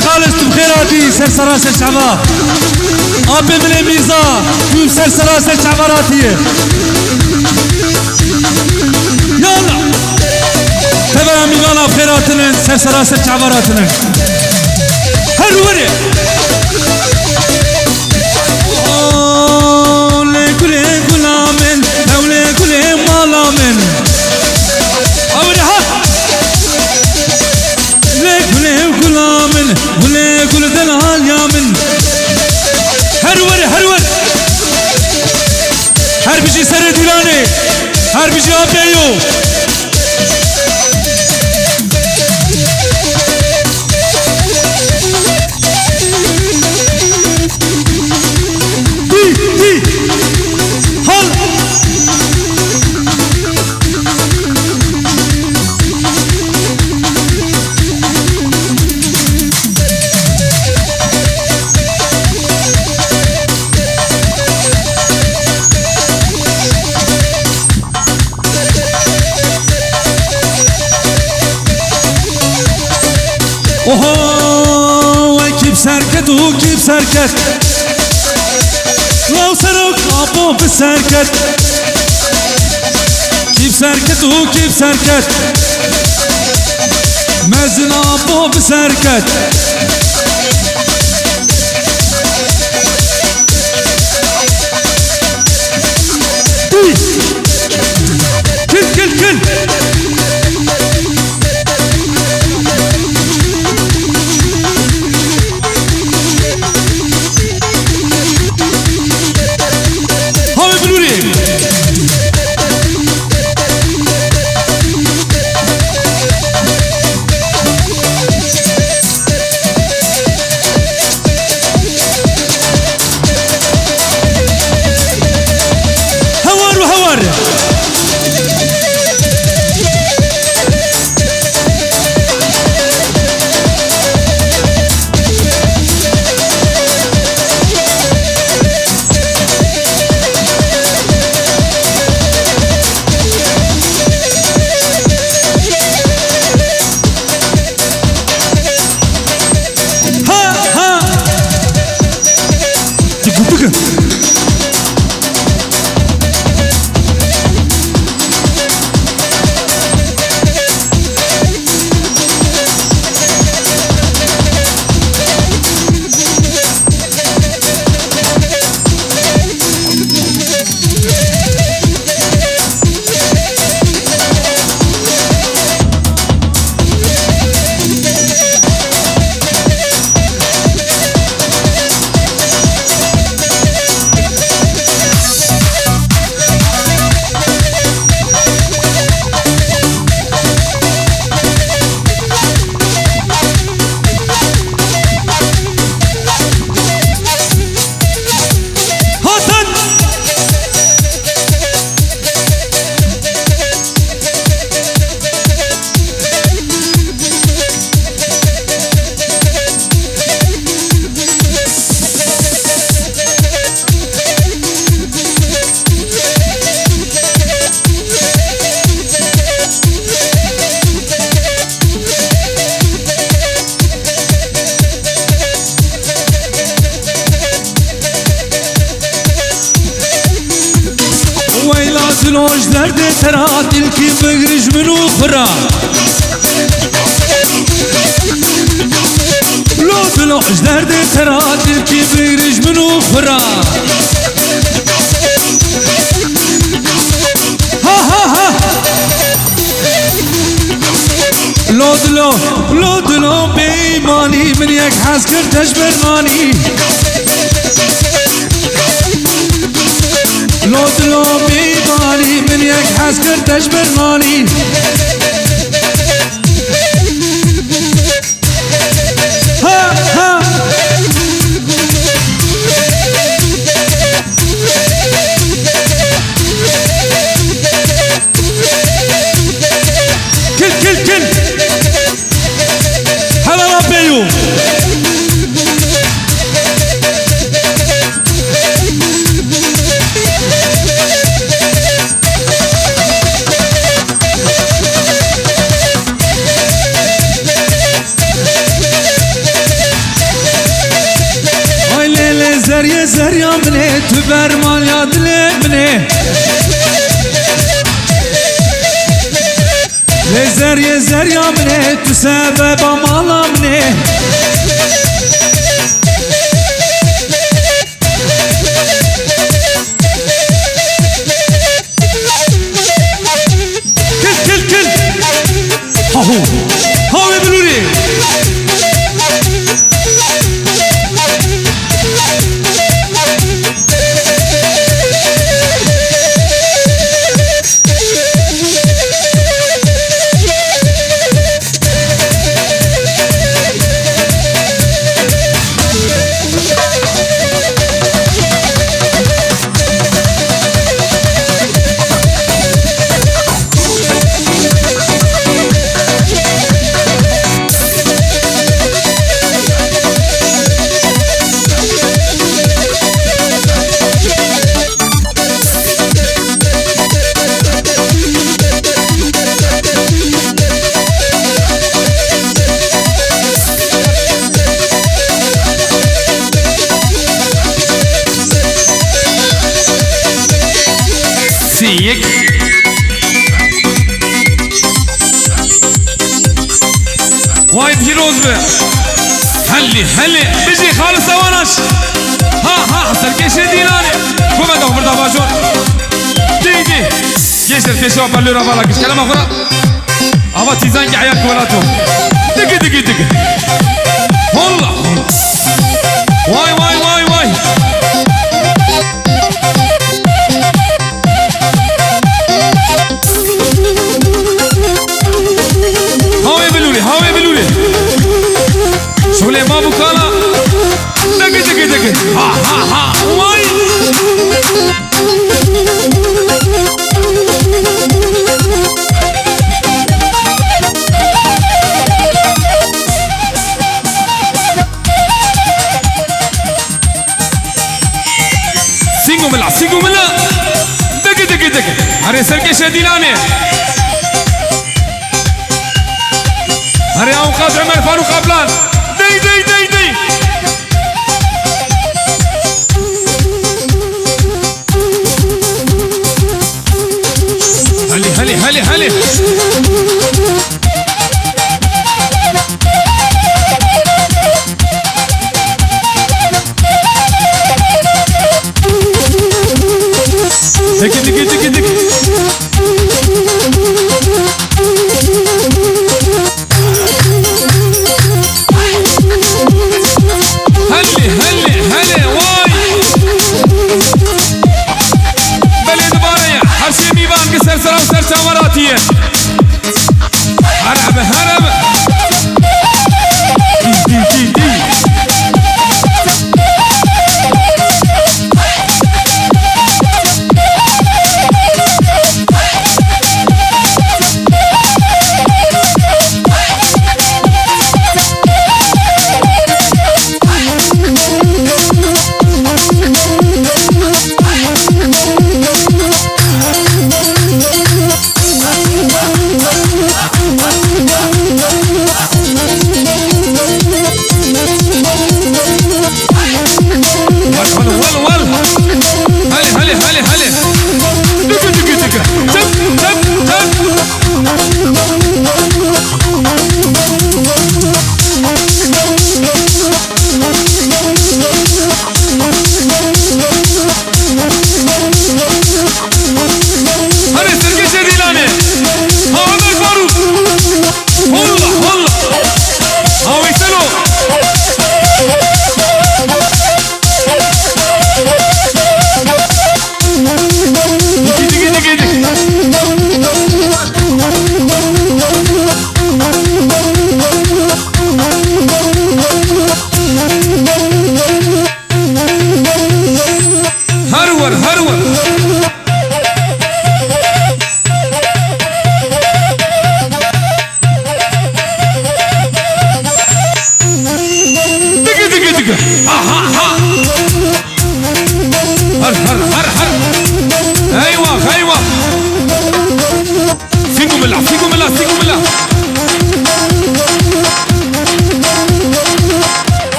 خالص بخيراتي سرسراسة شعبا أبي من الميزة شوف سرسراسة شعباراتي يلا تبع ميغانا بخيراتنا سرسراسة شعباراتنا هروري لكل غلامن ولكل مالامن أوريها لكل غلامن ولكل دلال يامن هروري هرور هر بيجي سر دولاني هر بيجي أبيو اوه كيف سركت وكيف سركت لو سرق ابو بسركت كيف سركت وكيف سركت مازن ابو بسركت كل لوش درد ترات الكي بغرج من أخرى لوش درد ترات الكي بغرج من أخرى ها ها ها لو بيماني من يك حسكر تجبراني لو بيماني من يك حسكر تجبراني ها ها كل هلا ربيو زر زر يا مني تبرمان يا دل مني زر زر يا مني تسبب مالا مني كل هاو يبلوني سيك وايد هيروز هلي بيجي خالص اوانش ها سركيش ديناني كوما دو بردا باجون دي جيش الكيشو بالورا بالا كيش كلام اخرى ابا تيزان عيالك ولاتو دق والله واي هاوي بلولي شغلي ما بكالا دق ها واي سينغو ملا دق هري سركش ديلاني هري اوقات عمر فاروق ابلان دي هلي دق هلي واي بلد بارية حرشي ميبان قصر سرا وسر شامراتية هرب دي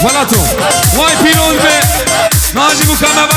ولاتو واي بيروز بي ناجي بو كما